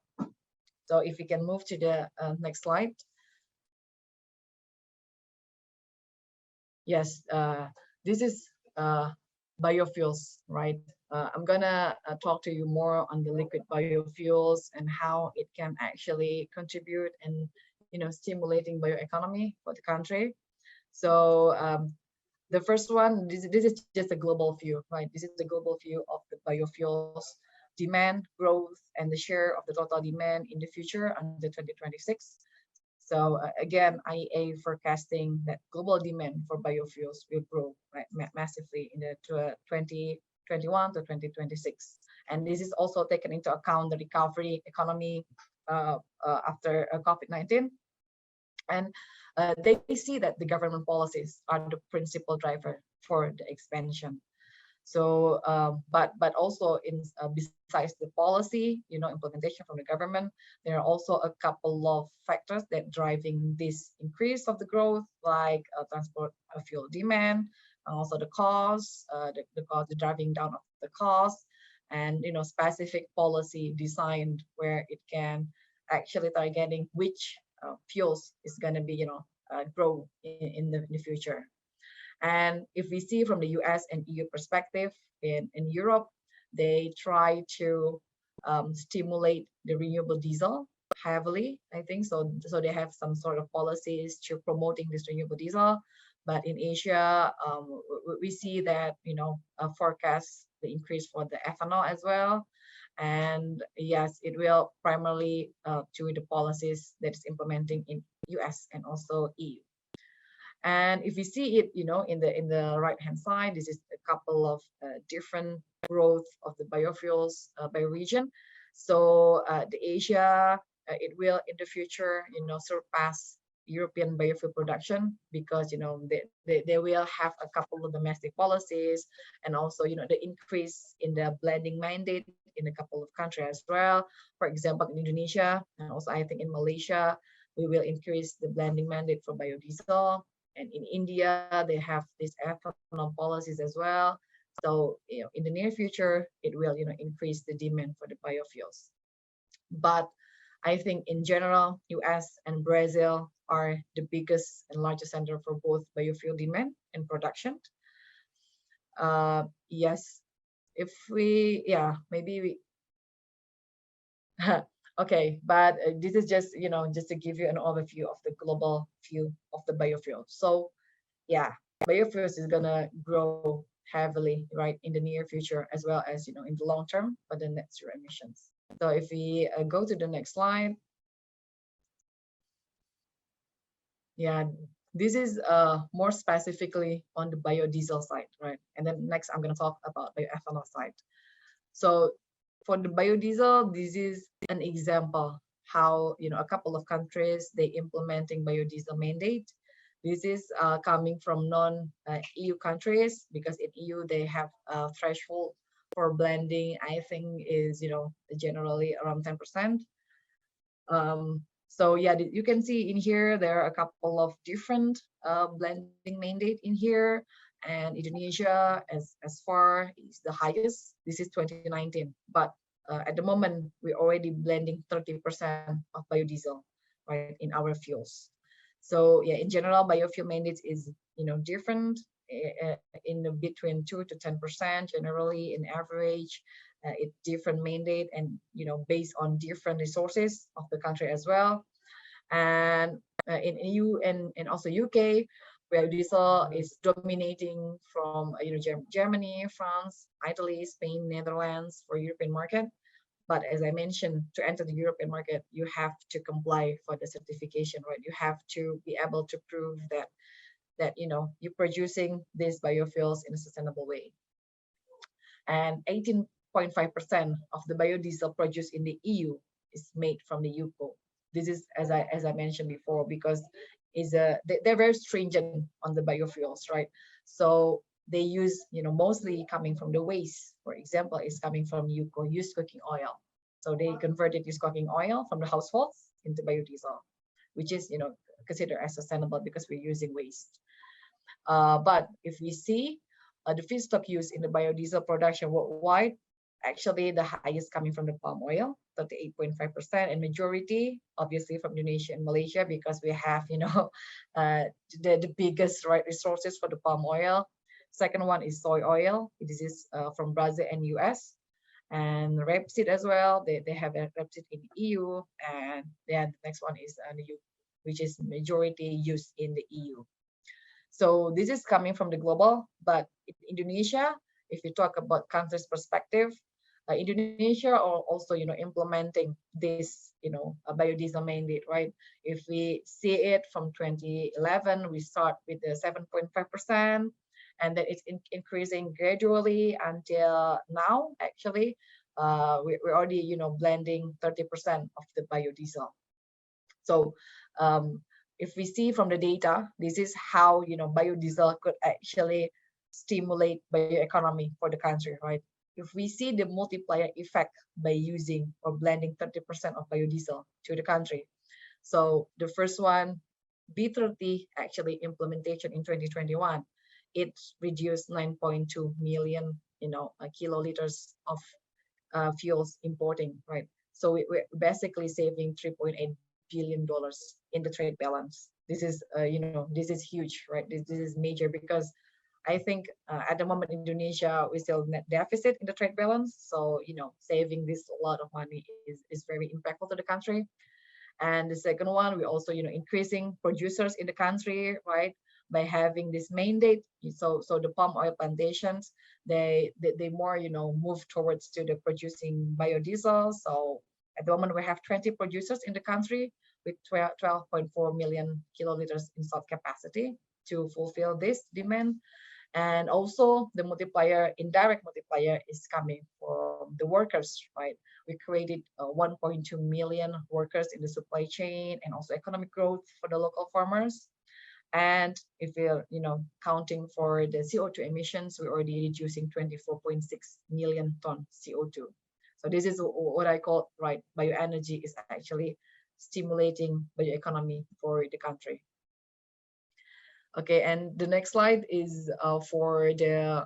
So if we can move to the next slide. Yes, this is biofuels, right? I'm gonna talk to you more on the liquid biofuels and how it can actually contribute and stimulating bioeconomy for the country. So the first one, this is just a global view, right? This is the global view of the biofuels demand growth and the share of the total demand in the future until 2026. So again, IEA forecasting that global demand for biofuels will grow, right, massively in the 2021 to 2026. And this is also taken into account the recovery economy after COVID-19. And they see that the government policies are the principal driver for the expansion. So, but also in besides the policy, implementation from the government, there are also a couple of factors that driving this increase of the growth, like transport fuel demand, and also the cost, the driving down of the cost, and specific policy designed where it can actually targeting which fuels is going to be grow in the future. And if we see from the US and EU perspective, in Europe, they try to stimulate the renewable diesel heavily, I think. So they have some sort of policies to promoting this renewable diesel. But in Asia, we see that, forecast the increase for the ethanol as well. And yes, it will primarily to the policies that is implementing in US and also EU. And if we see it, in the right hand side, this is a couple of different growth of the biofuels by region. So the Asia, it will in the future, surpass European biofuel production because they will have a couple of domestic policies, and also the increase in the blending mandate in a couple of countries as well. For example, in Indonesia, and also I think in Malaysia, we will increase the blending mandate for biodiesel. And in India, they have these ethanol policies as well. So in the near future, it will increase the demand for the biofuels. But I think in general, US and Brazil are the biggest and largest center for both biofuel demand and production. Yes, if we, maybe we, okay, but this is just, just to give you an overview of the global view of the biofuel. So yeah, biofuels is gonna grow heavily, right, in the near future, as well as, in the long term for the net zero emissions. So if we go to the next slide. Yeah, this is more specifically on the biodiesel side, right? And then next I'm gonna talk about bioethanol side. So for the biodiesel, this is an example how, a couple of countries, they implementing biodiesel mandate. This is coming from non-EU countries, because in EU, they have a threshold for blending, I think is, generally around 10%. So yeah, you can see in here, there are a couple of different blending mandate in here. And Indonesia, as far is the highest. This is 2019, but at the moment we're already blending 30% of biodiesel, right, in our fuels. So yeah, in general, biofuel mandates is different in between 2 to 10% generally in average. It's different mandate, and based on different resources of the country as well. And in EU and also UK, biodiesel is dominating from Germany, France, Italy, Spain, Netherlands for European market. But as I mentioned, to enter the European market, you have to comply for the certification, right? You have to be able to prove that you're producing these biofuels in a sustainable way. And 18.5% of the biodiesel produced in the EU is made from the UCO. This is, as I mentioned before, because they're very stringent on the biofuels, right? So they use, mostly coming from the waste. For example, is coming from UCO, used cooking oil. So they converted used cooking oil from the households into biodiesel, which is, considered as sustainable because we're using waste. But if we see the feedstock used in the biodiesel production worldwide, actually the highest coming from the palm oil, 38.5%, and majority obviously from Indonesia and Malaysia, because we have the biggest resources for the palm oil. Second one is soy oil. This is from Brazil and US, and rapeseed as well. They have a rapeseed in EU, and then the next one is the which is majority used in the EU. So this is coming from the global, but in Indonesia, if you talk about country's perspective, Indonesia are also, implementing this, a biodiesel mandate, right? If we see it from 2011, we start with the 7.5%, and then it's increasing gradually until now. Actually, we're already, blending 30% of the biodiesel. So if we see from the data, this is how, biodiesel could actually stimulate bioeconomy for the country, right? If we see the multiplier effect by using or blending 30% of biodiesel to the country. So the first one, B30 actually implementation in 2021, it reduced 9.2 million, kiloliters of fuels importing, right? So we're basically saving $3.8 billion in the trade balance. This is, this is huge, right? This is major, because I think at the moment Indonesia we still net deficit in the trade balance. So saving this a lot of money is very impactful to the country. And the second one, we also increasing producers in the country, right? By having this mandate. So the palm oil plantations, they more move towards to the producing biodiesel. So at the moment we have 20 producers in the country with 12.4 million kiloliters installed capacity to fulfill this demand. And also the multiplier, indirect multiplier, is coming from the workers, right? We created 1.2 million workers in the supply chain, and also economic growth for the local farmers. And if we're counting for the CO2 emissions, we're already reducing 24.6 million ton CO2. So this is what I call, right, bioenergy is actually stimulating bioeconomy for the country. Okay, and the next slide is for the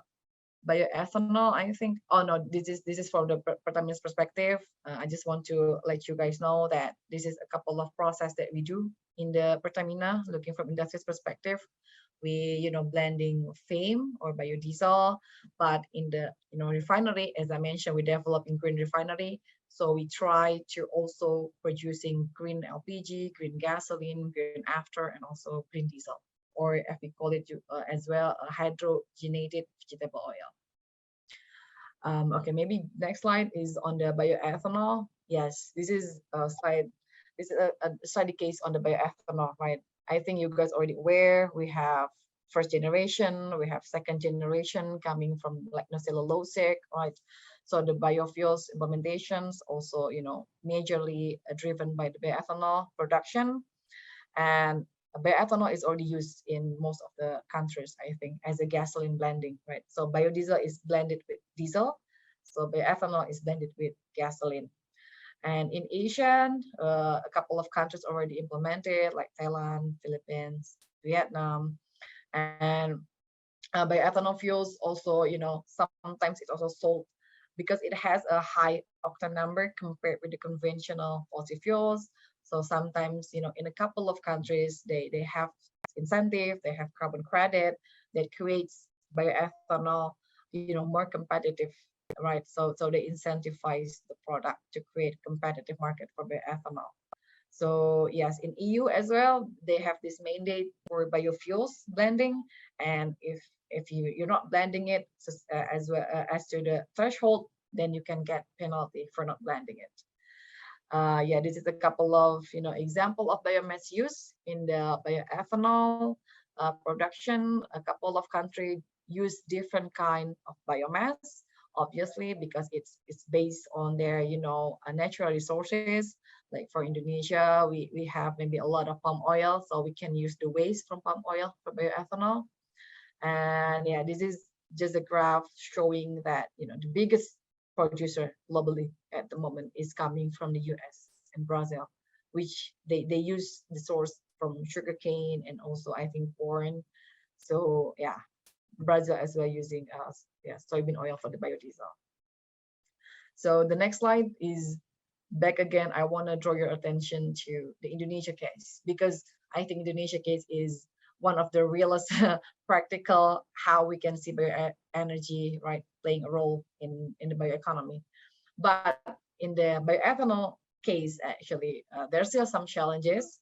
bioethanol, I think. Oh no, this is from the Pertamina's perspective. I just want to let you guys know that this is a couple of process that we do in the Pertamina, looking from industry's perspective. We blending FAME or biodiesel, but in the refinery, as I mentioned, we developing green refinery. So we try to also producing green LPG, green gasoline, green after, and also green diesel, or as we call it as well, hydrogenated vegetable oil. Okay, maybe next slide is on the bioethanol. Yes, this is a slide. This is a study case on the bioethanol, right? I think you guys already aware. We have first generation, we have second generation coming from lignocellulosic, right? So the biofuels implementations also, majorly driven by the bioethanol production, and bioethanol is already used in most of the countries, I think, as a gasoline blending, right? So biodiesel is blended with diesel. So bioethanol is blended with gasoline. And in Asia, a couple of countries already implemented, like Thailand, Philippines, Vietnam. And bioethanol fuels also, sometimes it's also sold because it has a high octane number compared with the conventional fossil fuels. So sometimes, in a couple of countries, they have incentive, they have carbon credit that creates bioethanol, more competitive, right? So they incentivize the product to create competitive market for bioethanol. So yes, in EU as well, they have this mandate for biofuels blending, and if you're not blending it as well as to the threshold, then you can get penalty for not blending it. Yeah, this is a couple of example of biomass use in the bioethanol production. A couple of countries use different kind of biomass, obviously, because it's based on their natural resources. Like for Indonesia, we have maybe a lot of palm oil, so we can use the waste from palm oil for bioethanol. And yeah, this is just a graph showing that the biggest producer globally at the moment is coming from the US and Brazil, which they use the source from sugarcane and also I think corn. So yeah, Brazil as well using soybean oil for the biodiesel. So the next slide is back again. I want to draw your attention to the Indonesia case, because I think Indonesia case is one of the realest practical how we can see bioenergy, right, playing a role in the bioeconomy. But in the bioethanol case, actually, there's still some challenges.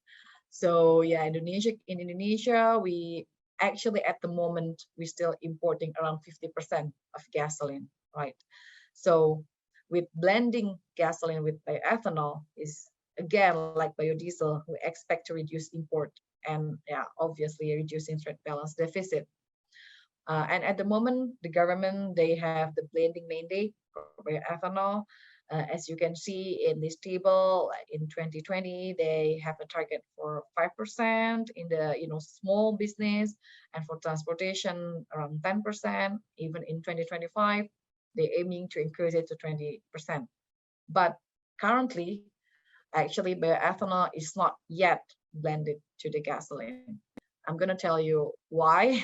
So yeah, in Indonesia, we actually at the moment we're still importing around 50% of gasoline, right? So with blending gasoline with bioethanol is again like biodiesel, we expect to reduce import and yeah, obviously reducing trade balance deficit. And at the moment, the government, they have the blending mandate for bioethanol. As you can see in this table, in 2020, they have a target for 5% in the small business, and for transportation around 10%. Even in 2025, they're aiming to increase it to 20%. But currently, actually, bioethanol is not yet blended to the gasoline. I'm going to tell you why.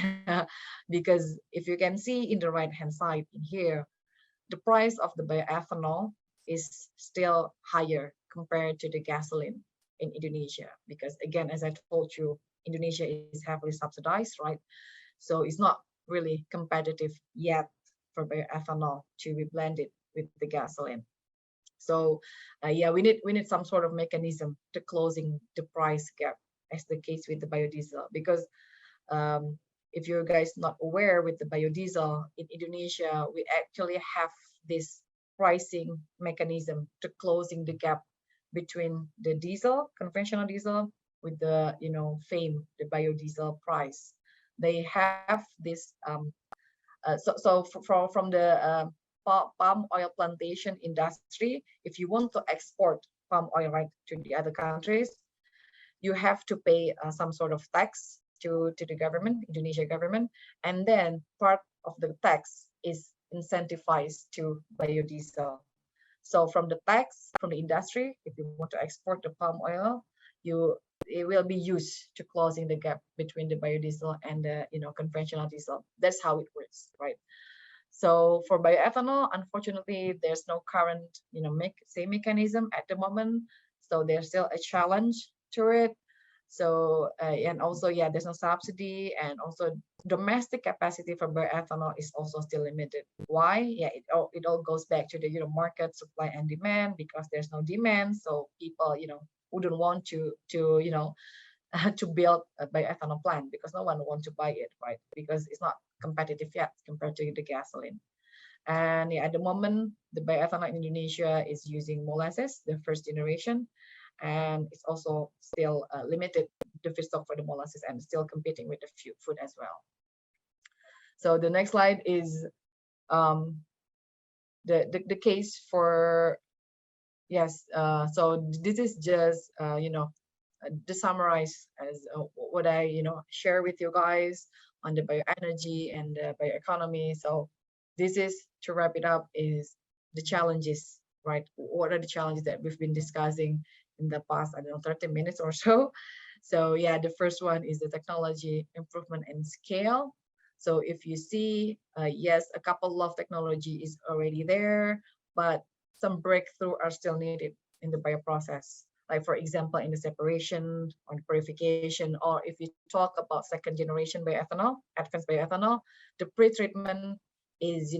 Because if you can see in the right hand side in here, the price of the bioethanol is still higher compared to the gasoline in Indonesia. Because again, as I told you, Indonesia is heavily subsidized, right? So it's not really competitive yet for bioethanol to be blended with the gasoline. So yeah, we need some sort of mechanism to closing the price gap, as the case with the biodiesel. Because if you guys not aware, with the biodiesel in Indonesia, we actually have this pricing mechanism to closing the gap between the diesel, conventional diesel, with the the biodiesel price. They have this from the palm oil plantation industry. If you want to export palm oil, right, to the other countries, you have to pay some sort of tax to the government, Indonesia government, and then part of the tax is incentivized to biodiesel. So from the tax from the industry, if you want to export the palm oil, it will be used to closing the gap between the biodiesel and the conventional diesel. That's how it works, right? So for bioethanol, unfortunately, there's no current same mechanism at the moment. So there's still a challenge to it. So and also, yeah, there's no subsidy, and also domestic capacity for bioethanol is also still limited. Why? Yeah, it all goes back to the market supply and demand, because there's no demand, so people wouldn't want to to build a bioethanol plant, because no one wants to buy it, right? Because it's not competitive yet compared to the gasoline. And yeah, at the moment, the bioethanol in Indonesia is using molasses, the first generation, and it's also still limited the feedstock for the molasses, and still competing with the food as well. So the next slide is the case for, yes. So this is just to summarize as what I share with you guys on the bioenergy and the bioeconomy. So this is, to wrap it up, is the challenges, right? What are the challenges that we've been discussing in the past, I don't know, 30 minutes or so. So yeah, the first one is the technology improvement and scale. So if you see, yes, a couple of technology is already there, but some breakthrough are still needed in the bioprocess. Like for example, in the separation or the purification, or if you talk about second generation bioethanol, advanced bioethanol, the pre-treatment is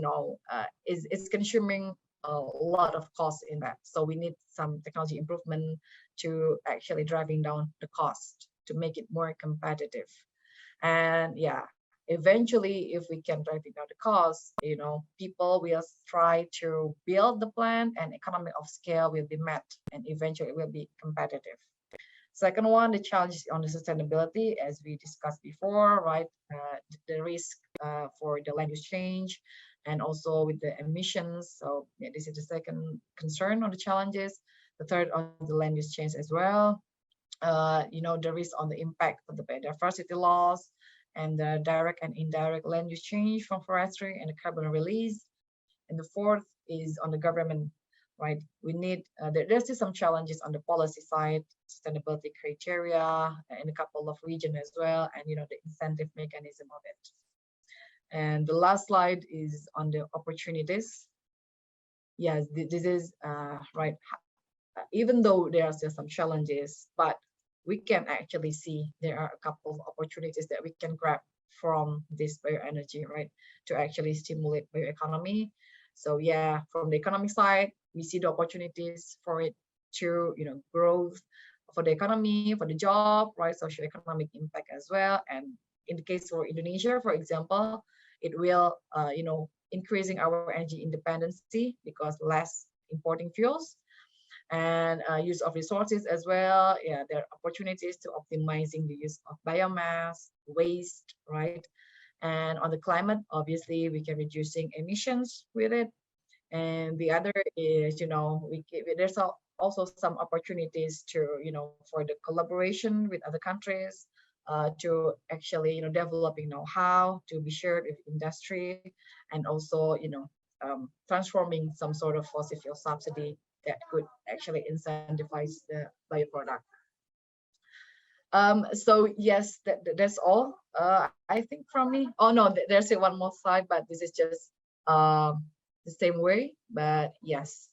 is consuming a lot of cost in that. So we need some technology improvement to actually driving down the cost to make it more competitive. And yeah, eventually, if we can driving down the cost, people will try to build the plant, and economy of scale will be met, and eventually it will be competitive. Second one, the challenge is on the sustainability, as we discussed before, right? The risk for the land use change, and also with the emissions. So yeah, this is the second concern on the challenges. The third on the land use change as well. The risk on the impact of the biodiversity loss, and the direct and indirect land use change from forestry, and the carbon release. And the fourth is on the government, right? We need, there's still some challenges on the policy side, sustainability criteria in a couple of regions as well, and the incentive mechanism of it. And the last slide is on the opportunities. Yes, this is right. Even though there are still some challenges, but we can actually see there are a couple of opportunities that we can grab from this bioenergy, right, to actually stimulate bioeconomy. So yeah, from the economic side, we see the opportunities for it to growth for the economy, for the job, right, social economic impact as well, and in the case for Indonesia, for example, it will, increasing our energy independency because less importing fuels and use of resources as well. Yeah, there are opportunities to optimizing the use of biomass, waste, right? And on the climate, obviously, we can reducing emissions with it. And the other is, there's also some opportunities to, for the collaboration with other countries, to actually, developing know-how to be shared with industry, and also, transforming some sort of fossil fuel subsidy that could actually incentivize the bioproduct. So yes, that's all. I think from me. Oh no, there's one more slide, but this is just the same way. But yes,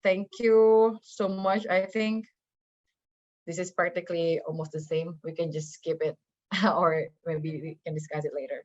thank you so much. I think this is practically almost the same. We can just skip it, or maybe we can discuss it later.